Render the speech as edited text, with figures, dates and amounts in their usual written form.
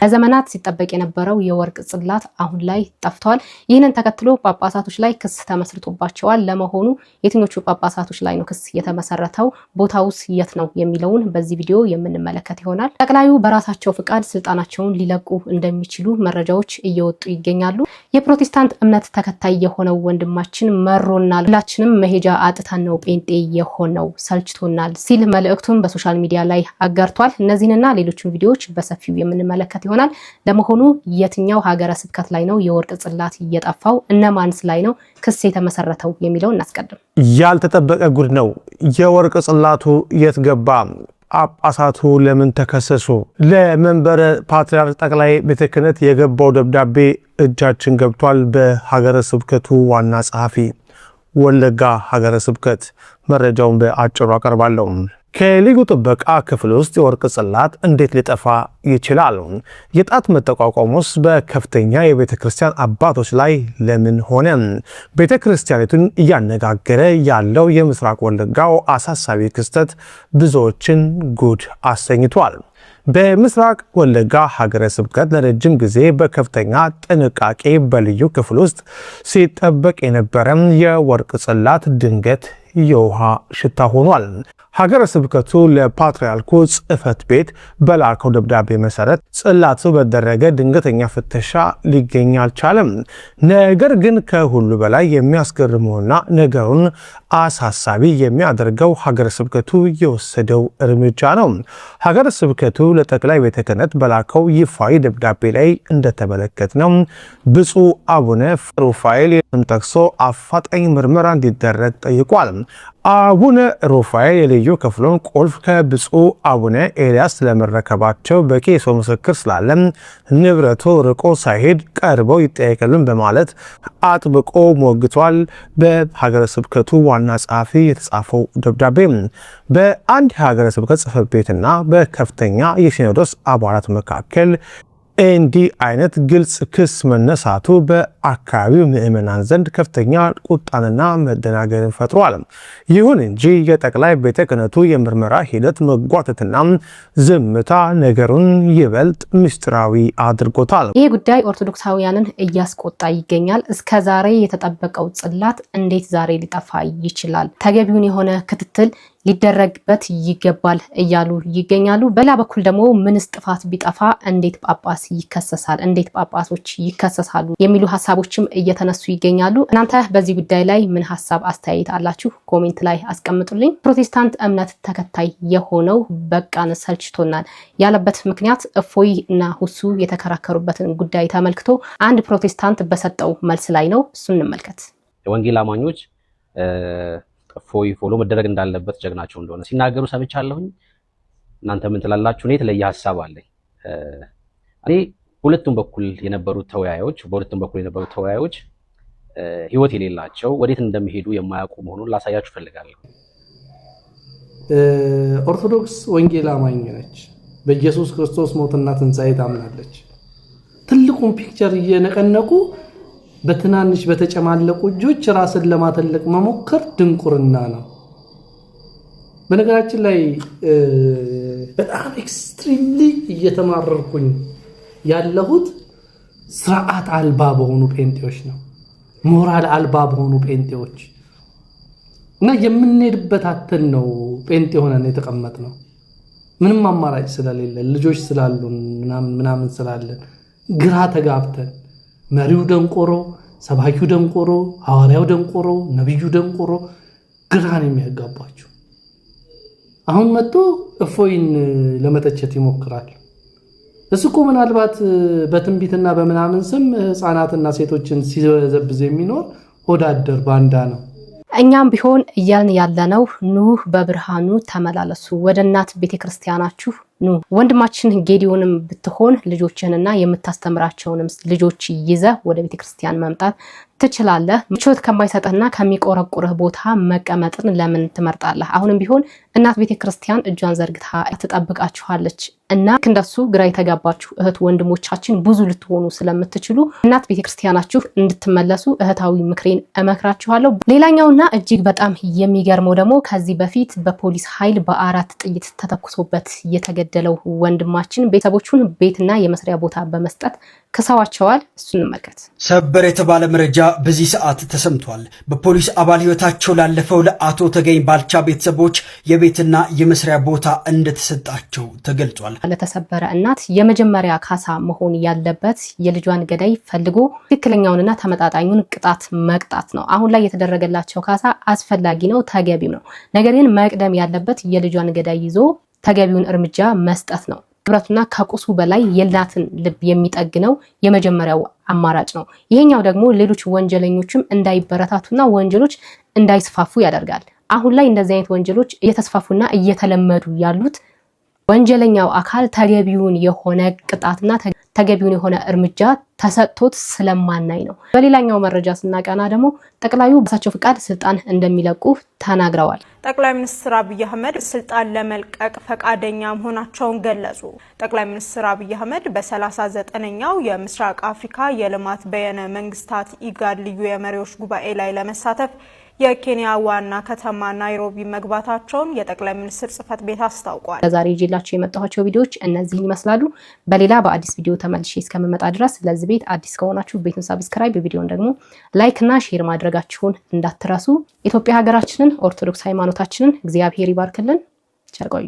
ለዘመናት ሲጠበቅ የነበረው የወርቅ ጽላት አሁን ላይ ጠፍቷል። ይህንን ተከትሎ ጳጳሳቶች ላይ ክስ ተመስርቶባቸዋል። ለመሆኑ የትኞቹ ጳጳሳቶች ላይ ነው ክስ የተመሰረተው? ቦታውስ የት ነው የሚለውን በዚህ ቪዲዮ የምንመለከት ይሆናል። ጠቅላዩ በራሳቸው ፍቃድ ስልጣናቸውን ሊለቁ እንደሚችሉ መረጃዎች እየወጡ ይገኛሉ። የፕሮቴስታንት እምነት ተከታይ የሆነው ወንድማችን መሮናል፣ ሁላችንም መሄጃ አጥተን ነው ጴንጤ የሆነው ሰልችቶናል ሲል መልእክቱን በሶሻል ሚዲያ ላይ አጋርቷል። እነዚህንና ሌሎችን ቪዲዮዎች በሰፊው የምንመለከት ይሆናል። ለመሆኑ የትኛው ሀገረ ስብከት ላይ ነው የወርቅ ጽላት እየጠፋው? እነማንስ ላይ ነው ክስ የተመሰረተው የሚለው እናስቀድም። ያልተጠበቀ ጉድ ነው። የወርቅ ጽላቱ የት ገባ? ጳጳሳቱ ለምን ተከሰሱ? ለመንበረ ፓትርያርክ ጠቅላይ ቤተ ክህነት የገባው ደብዳቤ እጃችን ገብቷል። በሀገረ ስብከቱ ዋና ጸሐፊ ወለጋ ሀገረ ስብከት መረጃውን በአጭሩ አቀርባለሁ። ከልዩ ጥበቃ ክፍል ውስጥ የወርቅ ጽላት እንዴት ሊጠፋ ይችላል? የጣት መጠቋቋሙስ በከፍተኛ የቤተ ክርስቲያን አባቶች ላይ ለምን ሆነ? ቤተ ክርስቲያኒቱን እያነጋገረ ያለው የምስራቅ ወለጋው አሳሳቢ ክስተት ብዙዎችን ጉድ አሰኝቷል። በምስራቅ ወለጋ ሀገረ ስብከት ለረጅም ጊዜ በከፍተኛ ጥንቃቄ በልዩ ክፍል ውስጥ ሲጠበቅ የነበረ የወርቅ ጽላት ድንገት የውሃ ሽታ ሆኗል። ሀገረ ስብከቱ ለፓትርያርኩ ጽሕፈት ቤት በላከው ደብዳቤ መሰረት ጽላቱ በተደረገ ድንገተኛ ፍተሻ ሊገኝ አልቻለም። ነገር ግን ከሁሉ በላይ የሚያስገርመውና ነገሩን አሳሳቢ የሚያደርገው ሀገረ ስብከቱ የወሰደው እርምጃ ነው። ሀገረ ስብከቱ ለጠቅላይ ቤተ ክህነት በላከው ይፋዊ ደብዳቤ ላይ እንደተመለከትነው ብፁዕ አቡነ ሩፋኤል ጠቅሶ አፋጣኝ ምርመራ እንዲደረግ ጠይቋል። አቡነ ሩፋኤል የልዩ ክፍሉን ቁልፍ ከብፁዕ አቡነ ኤልያስ ስለመረከባቸው በቂ የሰው ምስክር ስላለ ንብረቱ ርቆ ሳይሄድ ቀርበው ይጠየቅልን በማለት አጥብቆ ሞግቷል። በሀገረ ስብከቱ ዋና ጸሐፊ የተጻፈው ደብዳቤ በአንድ ሀገረ ስብከት ጽሕፈት ቤትና በከፍተኛ የሲኖዶስ አባላት መካከል እንዲህ አይነት ግልጽ ክስ መነሳቱ በአካባቢው ምዕመናን ዘንድ ከፍተኛ ቁጣንና መደናገርን ፈጥሯል። ይሁን እንጂ የጠቅላይ ቤተ ክህነቱ የምርመራ ሂደት መጓተትና ዝምታ ነገሩን ይበልጥ ምስጢራዊ አድርጎታል። ይህ ጉዳይ ኦርቶዶክሳውያንን እያስቆጣ ይገኛል። እስከ ዛሬ የተጠበቀው ጽላት እንዴት ዛሬ ሊጠፋ ይችላል? ተገቢውን የሆነ ክትትል ሊደረግበት ይገባል እያሉ ይገኛሉ። በሌላ በኩል ደግሞ ምንስ ጥፋት ቢጠፋ እንዴት ጳጳስ ይከሰሳል? እንዴት ጳጳሶች ይከሰሳሉ? የሚሉ ሀሳቦችም እየተነሱ ይገኛሉ። እናንተ በዚህ ጉዳይ ላይ ምን ሀሳብ አስተያየት አላችሁ? ኮሜንት ላይ አስቀምጡልኝ። ፕሮቴስታንት እምነት ተከታይ የሆነው በቃን ሰልችቶናል ያለበት ምክንያት እፎይ እና ሁሱ የተከራከሩበትን ጉዳይ ተመልክቶ አንድ ፕሮቴስታንት በሰጠው መልስ ላይ ነው። እሱን እንመልከት። የወንጌል አማኞች እፎይ ፎሎ መደረግ እንዳለበት ጀግናቸው እንደሆነ ሲናገሩ ሰምቻለሁኝ። እናንተ ምን ትላላችሁ? እኔ የተለየ ሀሳብ አለኝ። እኔ በሁለቱም በኩል የነበሩት ተወያዮች ህይወት የሌላቸው ወዴት እንደሚሄዱ የማያውቁ መሆኑን ላሳያችሁ ፈልጋለሁ። ኦርቶዶክስ ወንጌል አማኝ ነች። በኢየሱስ ክርስቶስ ሞትና ትንሣኤ ታምናለች። ትልቁን ፒክቸር እየነቀነቁ በትናንሽ በተጨማለቁ እጆች ራስን ለማተለቅ መሞከር ድንቁርና ነው። በነገራችን ላይ በጣም ኤክስትሪምሊ እየተማረርኩኝ ያለሁት ስርዓት አልባ በሆኑ ጴንጤዎች ነው። ሞራል አልባ በሆኑ ጴንጤዎች እና የምንሄድበት አተን ነው ጴንጤ ሆነን የተቀመጥነው። ምንም አማራጭ ስለሌለን ልጆች ስላሉን ምናምን ስላለን ግራ ተጋብተን መሪው ደንቆሮ፣ ሰባኪው ደንቆሮ፣ ሐዋርያው ደንቆሮ፣ ነብዩ ደንቆሮ ግራን የሚያጋባቸው አሁን መጥቶ እፎይን ለመተቸት ይሞክራል። እሱ እኮ ምናልባት በትንቢትና በምናምን ስም ህፃናትና ሴቶችን ሲዘብዝ የሚኖር ሆዳደር ባንዳ ነው። እኛም ቢሆን እያልን ያለነው ኑ በብርሃኑ ተመላለሱ፣ ወደ እናት ቤተክርስቲያናችሁ ኑ። ወንድማችን ጌዲዮንም ብትሆን ልጆችህንና የምታስተምራቸውንም ልጆች ይዘህ ወደ ቤተክርስቲያን መምጣት ትችላለህ። ምቾት ከማይሰጥህና ከሚቆረቁርህ ቦታ መቀመጥን ለምን ትመርጣለህ? አሁንም ቢሆን እናት ቤተክርስቲያን እጇን ዘርግታ ትጠብቃችኋለች እና እንደሱ ግራ የተጋባችሁ እህት ወንድሞቻችን ብዙ ልትሆኑ ስለምትችሉ እናት ቤተክርስቲያናችሁ እንድትመለሱ እህታዊ ምክሬን እመክራችኋለሁ። ሌላኛውና እጅግ በጣም የሚገርመው ደግሞ ከዚህ በፊት በፖሊስ ኃይል በ4 ጥይት ተተኩሶበት የተገደለ የተገደለው ወንድማችን ቤተሰቦቹን ቤትና የመስሪያ ቦታ በመስጠት ከሰዋቸዋል። እሱን እንመልከት። ሰበር የተባለ መረጃ በዚህ ሰዓት ተሰምቷል። በፖሊስ አባል ህይወታቸው ላለፈው ለአቶ ተገኝ ባልቻ ቤተሰቦች የቤትና የመስሪያ ቦታ እንደተሰጣቸው ተገልጿል። ለተሰበረ እናት የመጀመሪያ ካሳ መሆን ያለበት የልጇን ገዳይ ፈልጎ ትክክለኛውንና ተመጣጣኙን ቅጣት መቅጣት ነው። አሁን ላይ የተደረገላቸው ካሳ አስፈላጊ ነው፣ ተገቢም ነው። ነገር ግን መቅደም ያለበት የልጇን ገዳይ ይዞ ተገቢውን እርምጃ መስጠት ነው። ንብረቱና ከቁሱ በላይ የእናትን ልብ የሚጠግነው የመጀመሪያው አማራጭ ነው። ይሄኛው ደግሞ ሌሎች ወንጀለኞችም እንዳይበረታቱና ወንጀሎች እንዳይስፋፉ ያደርጋል። አሁን ላይ እንደዚህ አይነት ወንጀሎች እየተስፋፉና እየተለመዱ ያሉት ወንጀለኛው አካል ተገቢውን የሆነ ቅጣትና ተገቢውን የሆነ እርምጃ ተሰጥቶት ስለማናይ ነው። በሌላኛው መረጃ ስናቀና ደግሞ ጠቅላዩ በሳቸው ፍቃድ ስልጣን እንደሚለቁ ተናግረዋል። ጠቅላይ ሚኒስትር አብይ አህመድ ስልጣን ለመልቀቅ ፈቃደኛ መሆናቸውን ገለጹ። ጠቅላይ ሚኒስትር አብይ አህመድ በ39ኛው የምስራቅ አፍሪካ የልማት በየነ መንግስታት ኢጋድ ልዩ የመሪዎች ጉባኤ ላይ ለመሳተፍ የኬንያ ዋና ከተማ ናይሮቢ መግባታቸውን የጠቅላይ ሚኒስትር ጽህፈት ቤት አስታውቋል። ለዛሬ ይዤላችሁ የመጣኋቸው ቪዲዮዎች እነዚህን ይመስላሉ። በሌላ በአዲስ ቪዲዮ ተመልሼ እስከምመጣ ድረስ ለዚህ ቤት አዲስ ከሆናችሁ ቤቱን ሰብስክራይብ፣ ቪዲዮን ደግሞ ላይክ እና ሼር ማድረጋችሁን እንዳትረሱ። ኢትዮጵያ ሀገራችንን ኦርቶዶክስ ሃይማኖታችንን እግዚአብሔር ይባርክልን። ቸር ቆዩ።